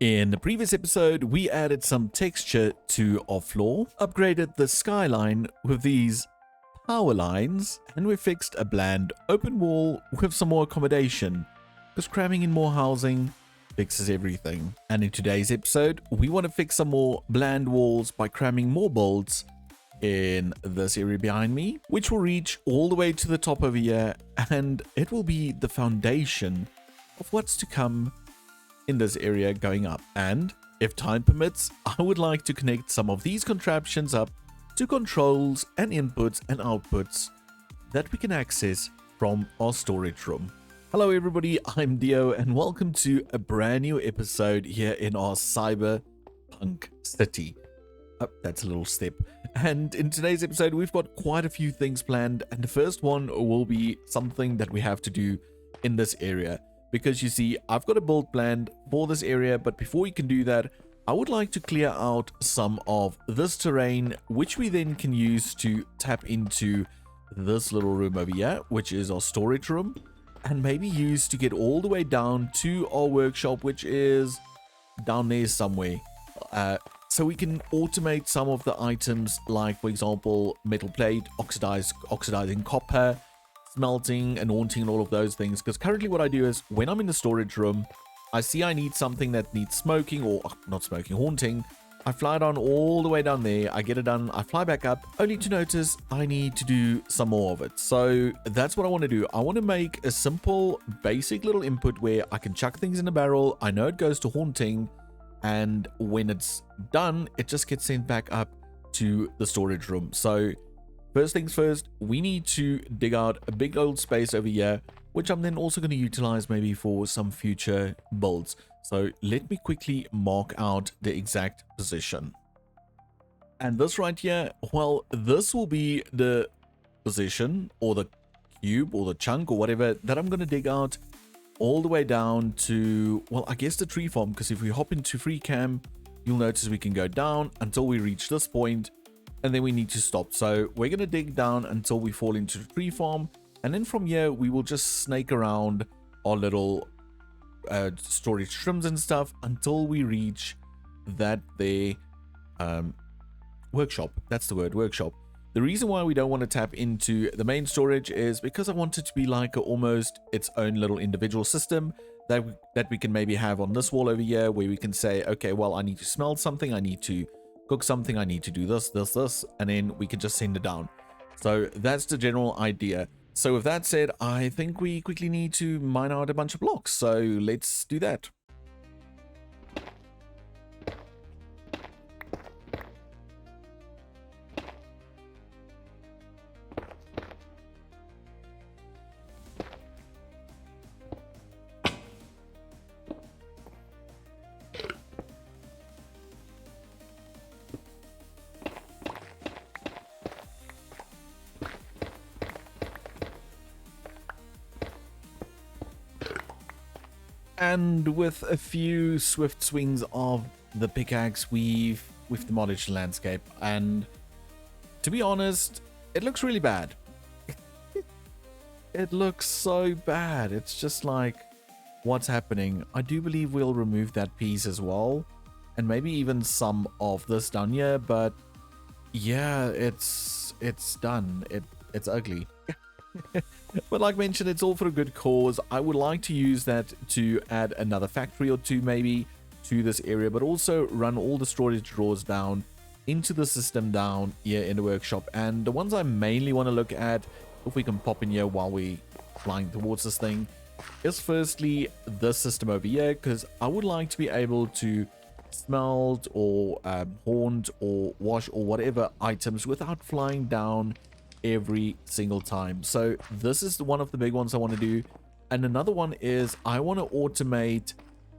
In the previous episode, we added some texture to our floor, upgraded the skyline with these power lines, and we fixed a bland open wall with some more accommodation, because cramming in more housing fixes everything. And in today's episode, we want to fix some more bland walls by cramming more bolts in this area behind me, which will reach all the way to the top over here, and it will be the foundation of what's to come in this area going up. And if time permits, I would like to connect some of these contraptions up to controls and inputs and outputs that we can access from our storage room. Hello everybody, I'm Dio and welcome to a brand new episode here in our cyberpunk city. Oh, that's a little step. And in today's episode, we've got quite a few things planned, and the first one will be something that we have to do in this area. Because you see, I've got a build planned for this area, but before we can do that, I would like to clear out some of this terrain, which we then can use to tap into this little room over here, which is our storage room, and maybe use to get all the way down to our workshop, which is down there somewhere. So we can automate some of the items, like for example, metal plate, oxidizing copper, smelting and haunting and all of those things. Because currently what I do is when I'm in the storage room, I see I need something that needs smoking, or not smoking, haunting. I fly down all the way down there, I get it done, I fly back up, only to notice I need to do some more of it. So that's what I want to do. I want to make a simple basic little input where I can chuck things in a barrel. I know it goes to haunting, and when it's done, it just gets sent back up to the storage room. So first things first, we need to dig out a big old space over here, which I'm then also going to utilize maybe for some future builds. So let me quickly mark out the exact position. And this right here, well, this will be the position or the cube or the chunk or whatever that I'm going to dig out all the way down to, well, I guess the tree farm, because if we hop into free cam, you'll notice we can go down until we reach this point, and then we need to stop. So we're going to dig down until we fall into the tree farm, and then from here we will just snake around our little storage trims and stuff until we reach that there workshop. That's the word, workshop. The reason why we don't want to tap into the main storage is because I want it to be like almost its own little individual system that we can maybe have on this wall over here, where we can say, okay, well, I need to smelt something, I need to cook something, I need to do this, and then we can just send it down. So that's the general idea. So with that said, I think we quickly need to mine out a bunch of blocks. So let's do that. And with a few swift swings of the pickaxe, we've demolished the landscape. And to be honest, it looks really bad. It looks so bad. It's just like, what's happening? I do believe we'll remove that piece as well, and maybe even some of this down here. But yeah, it's done. It's ugly. But like mentioned, it's all for a good cause. I would like to use that to add another factory or two maybe to this area, but also run all the storage drawers down into the system down here in the workshop. And the ones I mainly want to look at, if we can pop in here while we flying towards this thing, is firstly this system over here, because I would like to be able to smelt or haunt or wash or whatever items without flying down every single time. So this is one of the big ones I want to do. And another one is I want to automate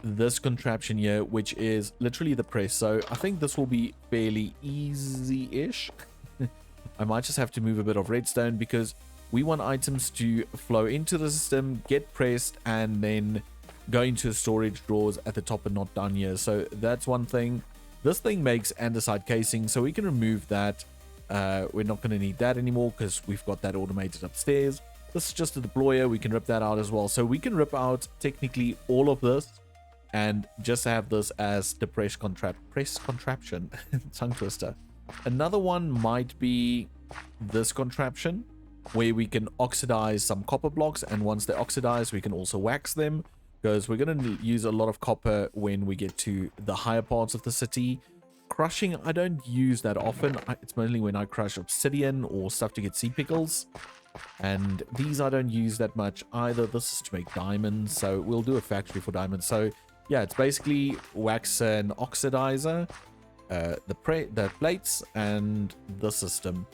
this contraption here, which is literally the press. So I think this will be fairly easy-ish. I might just have to move a bit of redstone, because we want items to flow into the system, get pressed, and then go into storage drawers at the top and not down here. So that's one thing. This thing makes andesite casing, so we can remove that. We're not going to need that anymore because we've got that automated upstairs. This is just a deployer. We can rip that out as well. So we can rip out technically all of this and just have this as the press contraption. Tongue twister. Another one might be this contraption, where we can oxidize some copper blocks, and once they're oxidized, we can also wax them, because we're going to use a lot of copper when we get to the higher parts of the city. Crushing, I don't use that often. It's mainly when I crush obsidian or stuff to get sea pickles. And these I don't use that much either. This is to make diamonds, so we'll do a factory for diamonds. So yeah, it's basically wax and oxidizer, the plates, and the system,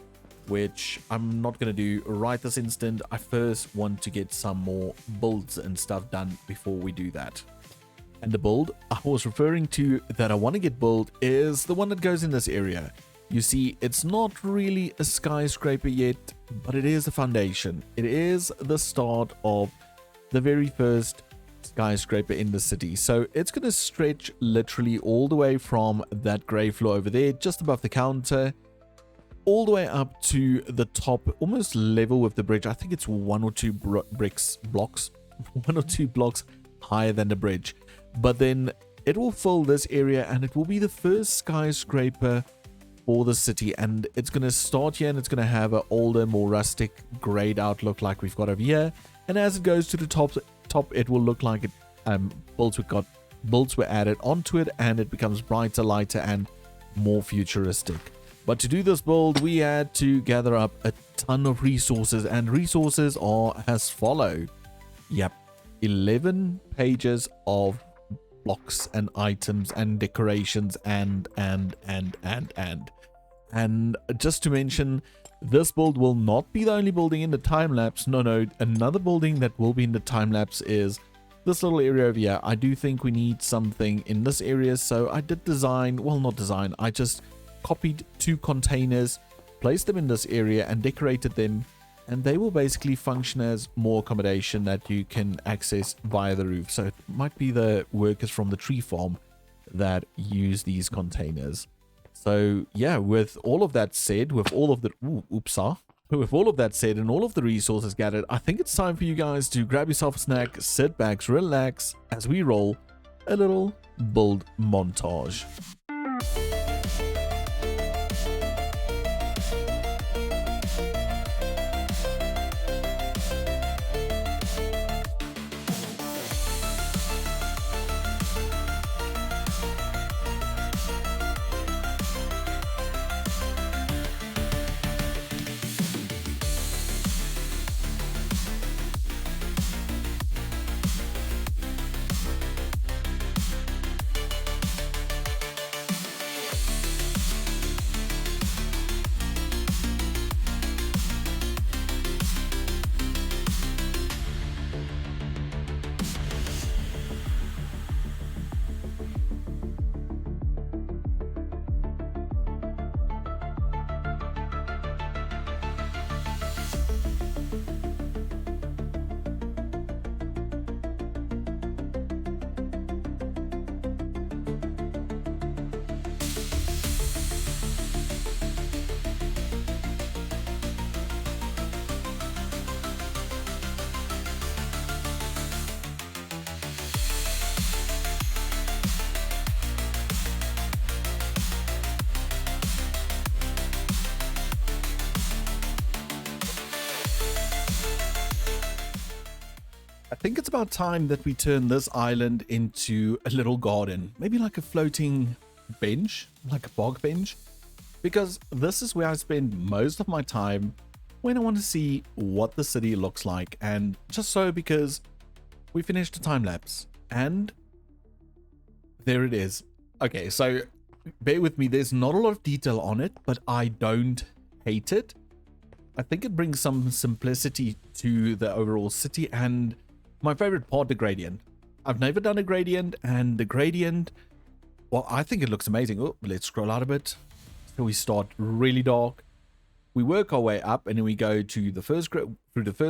which I'm not going to do right this instant. I first want to get some more builds and stuff done before we do that. And the build I was referring to that I want to get built is the one that goes in this area. You see, it's not really a skyscraper yet, but it is a foundation. It is the start of the very first skyscraper in the city. So it's going to stretch literally all the way from that grey floor over there, just above the counter, all the way up to the top, almost level with the bridge. I think it's one or two blocks higher than the bridge. But then it will fill this area, and it will be the first skyscraper for the city. And it's going to start here, and it's going to have an older, more rustic, grayed out look like we've got over here. And as it goes to the top, it will look like it bolts were added onto it, and it becomes brighter, lighter, and more futuristic. But to do this build, we had to gather up a ton of resources, and resources are as follow. Yep, 11 pages of blocks and items and decorations and just to mention, this build will not be the only building in the time lapse. No, another building that will be in the time lapse is this little area over here. I do think we need something in this area, so I did I just copied 2 containers, placed them in this area and decorated them, and they will basically function as more accommodation that you can access via the roof. So it might be the workers from the tree farm that use these containers. So yeah, with all of that said, with all of that said and all of the resources gathered, I think it's time for you guys to grab yourself a snack, sit back, relax as we roll a little build montage. I think it's about time that we turn this island into a little garden, maybe like a floating bench, like a bog bench, because this is where I spend most of my time when I want to see what the city looks like. And just so, because we finished the time lapse and there it is. Okay, so bear with me, there's not a lot of detail on it, but I don't hate it. I think it brings some simplicity to the overall city, and my favorite part, the gradient. I've never done a gradient, and the gradient, well, I think it looks amazing. Oh, let's scroll out a bit. So we start really dark. We work our way up, and then we go to the first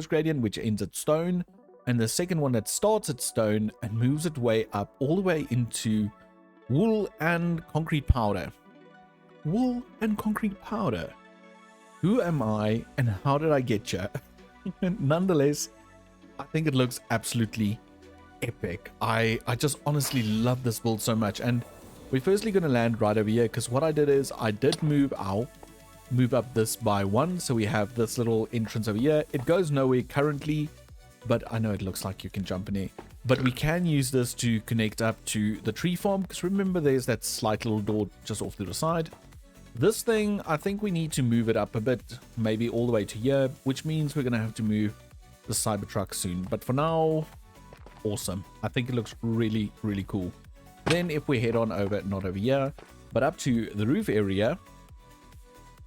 gradient, which ends at stone, and the second one that starts at stone and moves its way up all the way into wool and concrete powder. Wool and concrete powder. Who am I, and how did I get here? Nonetheless, I think it looks absolutely epic. I just honestly love this build so much. And we're firstly going to land right over here, because what I did is I did move up this by one, so we have this little entrance over here. It goes nowhere currently, but I know it looks like you can jump in here. But we can use this to connect up to the tree farm, because remember there's that slight little door just off to the side. This thing, I think we need to move it up a bit, maybe all the way to here, which means we're going to have to move the Cybertruck soon. But for now, awesome. I think it looks really, really cool. Then if we head on over, not over here, but up to the roof area,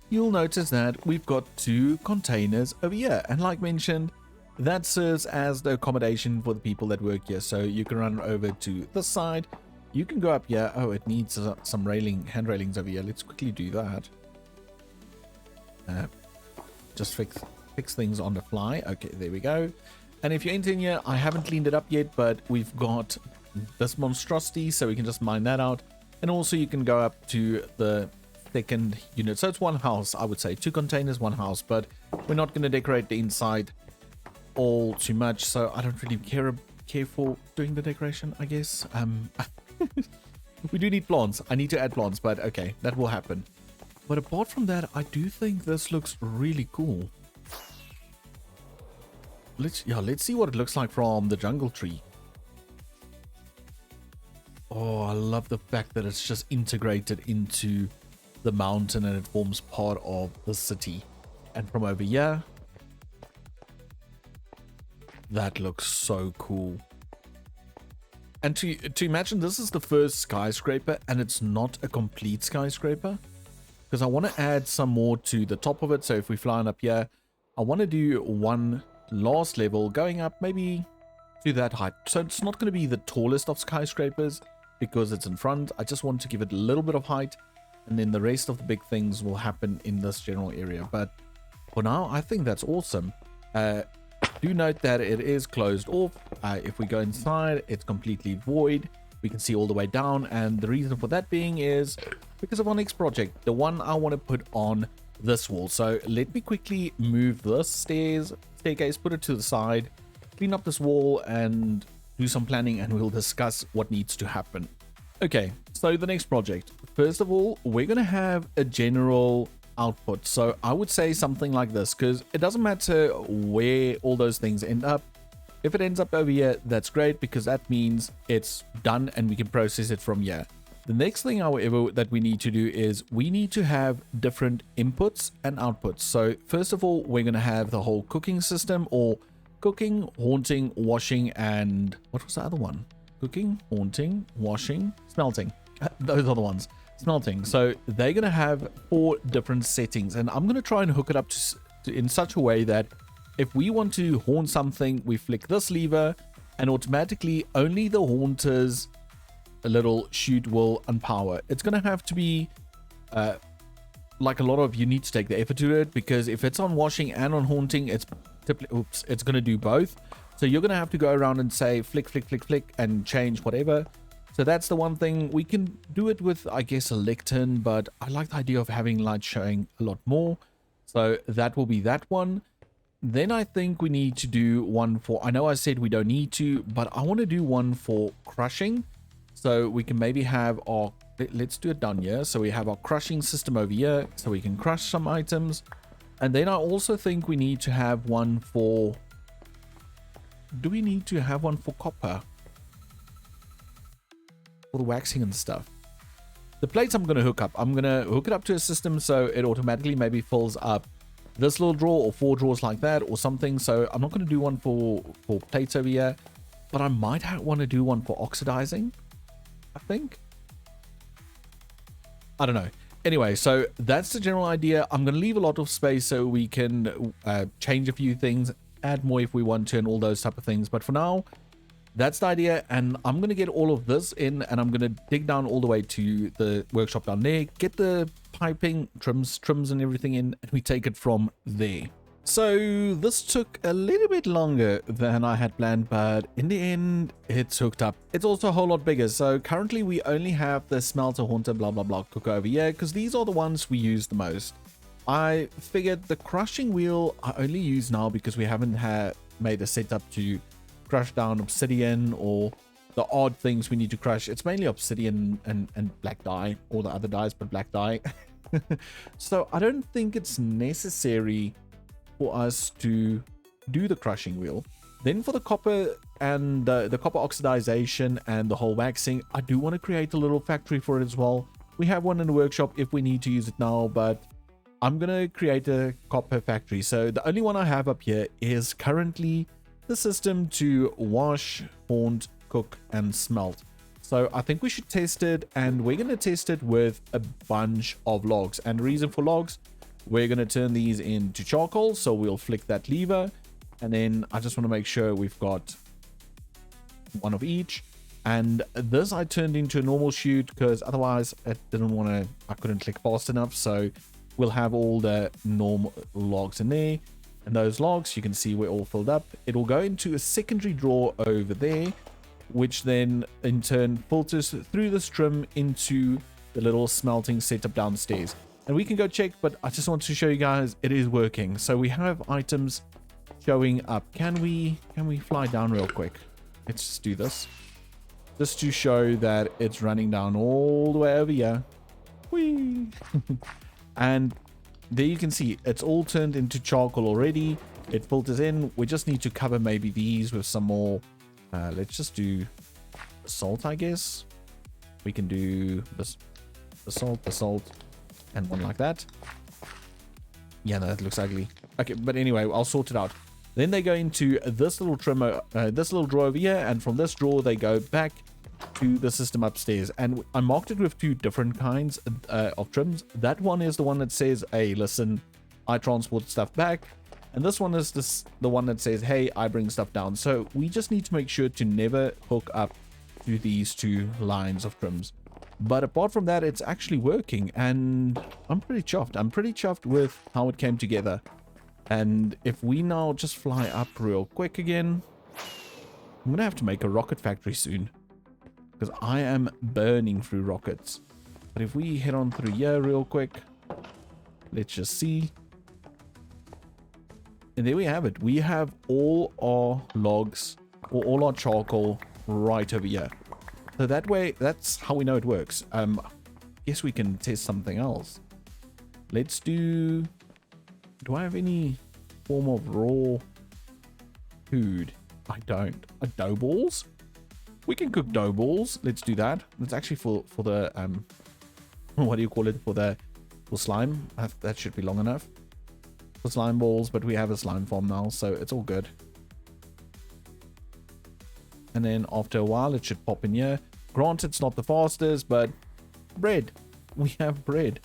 you'll notice that we've got 2 containers over here. And like mentioned, that serves as the accommodation for the people that work here. So you can run over to this side. You can go up here. Oh, it needs some hand railings over here. Let's quickly do that. Just fix things on the fly. Okay, there we go. And if you're in here, I haven't cleaned it up yet, but we've got this monstrosity, so we can just mine that out. And also you can go up to the second unit. So it's one house, I would say. 2 containers, 1 house, but we're not going to decorate the inside all too much, so I don't really care for doing the decoration, I guess. We do need plants. I need to add plants, but okay, that will happen. But apart from that, I do think this looks really cool. Let's see what it looks like from the jungle tree. Oh, I love the fact that it's just integrated into the mountain and it forms part of the city. And from over here, that looks so cool. And to imagine this is the first skyscraper and it's not a complete skyscraper, because I want to add some more to the top of it. So if we fly on up here, I want to do one last level going up maybe to that height. So it's not going to be the tallest of skyscrapers because it's in front. I just want to give it a little bit of height, and then the rest of the big things will happen in this general area. But for now, I think that's awesome. Do note that it is closed off. If we go inside, it's completely void. We can see all the way down, and the reason for that being is because of our next project, the one I want to put on this wall. So let me quickly move this staircase, put it to the side, clean up this wall, and do some planning, and we'll discuss what needs to happen. Okay, so the next project. First of all, we're going to have a general output. So I would say something like this, because it doesn't matter where all those things end up. If it ends up over here, that's great, because that means it's done and we can process it from here. The next thing, however, that we need to do is we need to have different inputs and outputs. So first of all, we're going to have the whole cooking system, or cooking, haunting, washing, and what was the other one? Cooking, haunting, washing, smelting. Those are the ones. Smelting. So they're going to have 4 different settings, and I'm going to try and hook it up in such a way that if we want to haunt something, we flick this lever and automatically only the haunter's little chute will unpower. It's going to have to be like a lot of, you need to take the effort to it, because if it's on washing and on haunting, it's going to do both. So you're going to have to go around and say flick, flick, flick, flick, and change whatever. So that's the one thing. We can do it with, I guess, a lectern, but I like the idea of having light showing a lot more. So that will be that one. Then I think we need to do one for, I know I said we don't need to, but I want to do one for crushing. So we can maybe have our, let's do it down here. So we have our crushing system over here, so we can crush some items. And then I also think we need to have one for, do we need to have one for copper? For the waxing and stuff. The plates I'm going to hook up. I'm going to hook it up to a system so it automatically maybe fills up this little drawer or 4 drawers like that or something. So I'm not going to do one for plates over here, but I might want to do one for oxidizing, I think. I don't know. Anyway, so that's the general idea. I'm going to leave a lot of space so we can change a few things, add more if we want to, and all those type of things. But for now, that's the idea, and I'm going to get all of this in, and I'm going to dig down all the way to the workshop down there, get the piping, trims and everything in, and we take it from there. So this took a little bit longer than I had planned, but in the end, it's hooked up. It's also a whole lot bigger. So currently we only have the smelter, haunter, blah, blah, blah cooker over here, because these are the ones we use the most. I figured the crushing wheel I only use now because we haven't made a setup to crush down obsidian or the odd things we need to crush. It's mainly obsidian and black dye, or the other dyes, but black dye. So I don't think it's necessary for us to do the crushing wheel. Then for the copper and the copper oxidization and the whole waxing, I do want to create a little factory for it as well. We have one in the workshop if we need to use it now, but I'm going to create a copper factory. So the only one I have up here is currently the system to wash, haunt, cook, and smelt. So I think we should test it, and we're going to test it with a bunch of logs. And the reason for logs, we're going to turn these into charcoal. So we'll flick that lever, and then I just want to make sure we've got one of each. And this I turned into a normal chute because otherwise I couldn't click fast enough. So we'll have all the normal logs in there, and those logs, you can see we're all filled up. It will go into a secondary drawer over there, which then in turn filters through this trim into the little smelting setup downstairs. And we can go check, but I just want to show you guys it is working. So we have items showing up. Can we fly down real quick? Let's just do this, just to show that it's running down all the way over here. Whee! And there you can see it's all turned into charcoal already. It filters in. We just need to cover maybe these with some more. Let's just do salt, I guess. We can do this, the salt, and one like that. Yeah, no, that looks ugly. Okay, but anyway, I'll sort it out. Then they go into this little trimmer, this little drawer over here, and from this drawer they go back to the system upstairs. And I marked it with two different kinds of trims. That one is the one that says, hey, listen, I transport stuff back. And this one is the one that says, hey, I bring stuff down. So we just need to make sure to never hook up to these two lines of trims. But apart from that, it's actually working, and I'm pretty chuffed. I'm pretty chuffed with how it came together. And if we now just fly up real quick again, I'm gonna have to make a rocket factory soon, because I am burning through rockets. But if we head on through here real quick, let's just see. And there we have it. We have all our logs, or all our charcoal right over here. So that way, that's how we know it works. Guess we can test something else. Let's do I have any form of raw food? I don't. Dough balls? We can cook dough balls. Let's do that. That's actually for the what do you call it? For slime. That should be long enough for slime balls, but we have a slime farm now, so it's all good. And then after a while, it should pop in here. Granted, it's not the fastest, but bread. We have bread.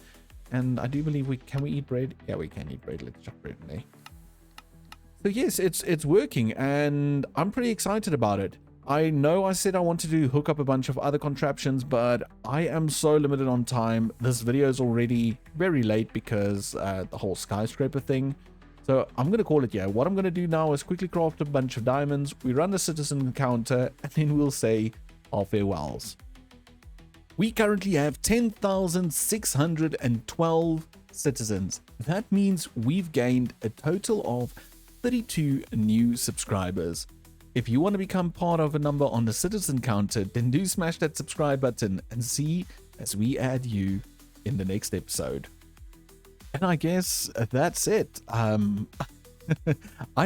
And I do believe can we eat bread? Yeah, we can eat bread. Let's chuck bread in there. So yes, it's working, and I'm pretty excited about it. I know I said I wanted to hook up a bunch of other contraptions, but I am so limited on time. This video is already very late because the whole skyscraper thing. So I'm going to call it, yeah. What I'm going to do now is quickly craft a bunch of diamonds. We run the citizen encounter, and then we'll say our farewells. We currently have 10,612 citizens. That means we've gained a total of 32 new subscribers. If you want to become part of a number on the citizen counter, then do smash that subscribe button and see as we add you in the next episode. And I guess that's it. I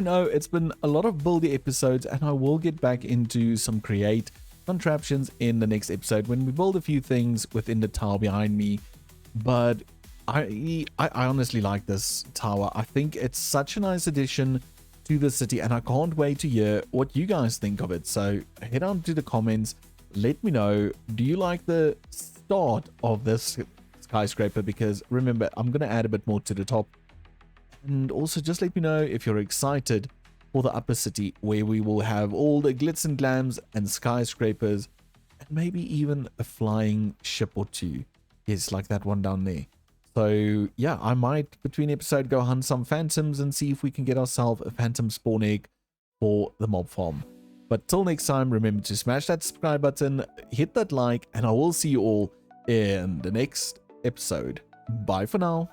know it's been a lot of buildy episodes, and I will get back into some create contraptions in the next episode when we build a few things within the tower behind me. But I honestly like this tower. I think it's such a nice addition to the city, and I can't wait to hear what you guys think of it. So head on to the comments, let me know, do you like the start of this skyscraper? Because remember, I'm going to add a bit more to the top. And also just let me know if you're excited for the upper city, where we will have all the glitz and glams and skyscrapers, and maybe even a flying ship or two. Yes, like that one down there. So yeah, I might between episode go hunt some phantoms and see if we can get ourselves a phantom spawn egg for the mob farm. But till next time, remember to smash that subscribe button, hit that like, and I will see you all in the next episode. Bye for now.